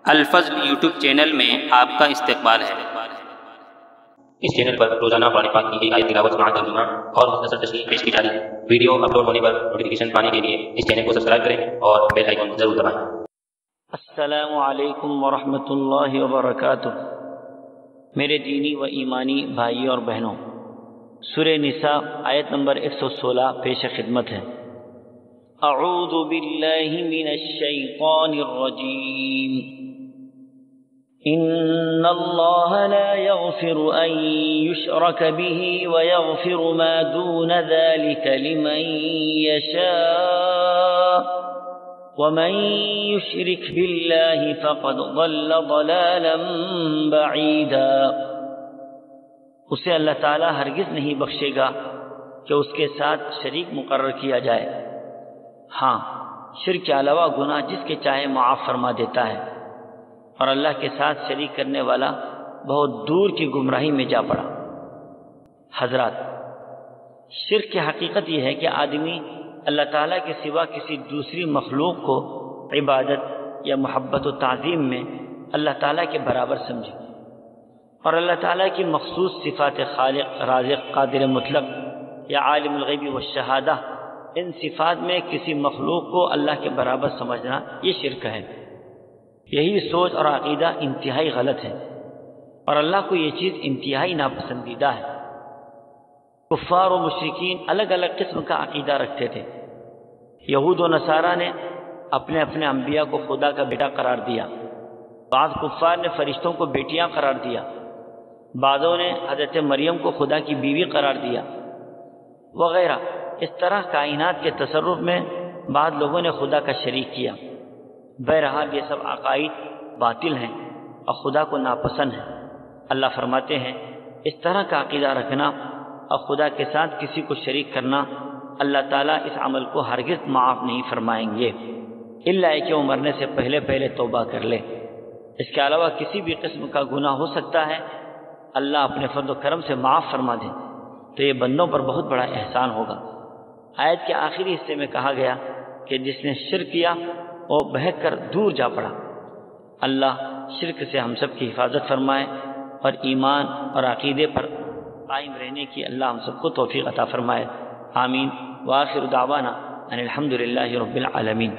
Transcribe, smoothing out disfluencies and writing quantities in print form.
الفضل YouTube channel میں آپ کا استقبال ہے۔ اس چینل پر روزانہ قرآن پاک کی ایک آیت تلاوت مع ترجمہ اور مختصر تشریح پیش کی جا رہی ہے۔ ویڈیو اپلوڈ ہونے پر نوٹیفیکیشن پانے کے لیے اس چینل کو سبسکرائب کریں اور بیل آئیکن ضرور دبائیں۔ السلام علیکم ورحمۃ اللہ وبرکاتہ۔ میرے دینی و ایمانی بھائی اور بہنوں، سورہ نساء آیت نمبر 116 پیش خدمت ہے۔ اعوذ باللہ من الشیطان الرجیم۔ ان اللہ لا یغفر ان یشرک به ویغفر ما دون ذلك لمن یشاء ومن یشرک باللہ فقد ضل ضلالا بعیدا۔ اسے اللہ تعالیٰ ہرگز نہیں بخشے گا کہ اس کے ساتھ شریک مقرر کیا جائے۔ ہاں، شرک کے علاوہ گناہ جس کے چاہے معاف فرما دیتا ہے، اور اللہ کے ساتھ شریک کرنے والا بہت دور کی گمراہی میں جا پڑا۔ حضرات، شرک کی حقیقت یہ ہے کہ آدمی اللہ تعالیٰ کے سوا کسی دوسری مخلوق کو عبادت یا محبت و تعظیم میں اللہ تعالیٰ کے برابر سمجھے، اور اللہ تعالیٰ کی مخصوص صفات خالق، رازق، قادر مطلق یا عالم الغیب والشہادہ، ان صفات میں کسی مخلوق کو اللہ کے برابر سمجھنا یہ شرک ہے۔ یہی سوچ اور عقیدہ انتہائی غلط ہے، اور اللہ کو یہ چیز انتہائی ناپسندیدہ ہے۔ کفار و مشرکین الگ الگ قسم کا عقیدہ رکھتے تھے۔ یہود و نصارہ نے اپنے اپنے انبیاء کو خدا کا بیٹا قرار دیا، بعض کفار نے فرشتوں کو بیٹیاں قرار دیا، بعضوں نے حضرت مریم کو خدا کی بیوی قرار دیا وغیرہ۔ اس طرح کائنات کے تصرف میں بعض لوگوں نے خدا کا شریک کیا۔ بہرحال یہ سب عقائد باطل ہیں اور خدا کو ناپسند ہیں۔ اللہ فرماتے ہیں، اس طرح کا عقیدہ رکھنا اور خدا کے ساتھ کسی کو شریک کرنا، اللہ تعالیٰ اس عمل کو ہرگز معاف نہیں فرمائیں گے، الا کہ وہ مرنے سے پہلے توبہ کر لے۔ اس کے علاوہ کسی بھی قسم کا گناہ ہو سکتا ہے، اللہ اپنے فضل و کرم سے معاف فرما دے تو یہ بندوں پر بہت بڑا احسان ہوگا۔ آیت کے آخری حصے میں کہا گیا کہ جس نے شرک کیا وہ بہک کر دور جا پڑا۔ اللہ شرک سے ہم سب کی حفاظت فرمائے اور ایمان اور عقیدے پر قائم رہنے کی اللہ ہم سب کو توفیق عطا فرمائے۔ آمین۔ وآخر دعوانا ان الحمد للہ رب العالمین۔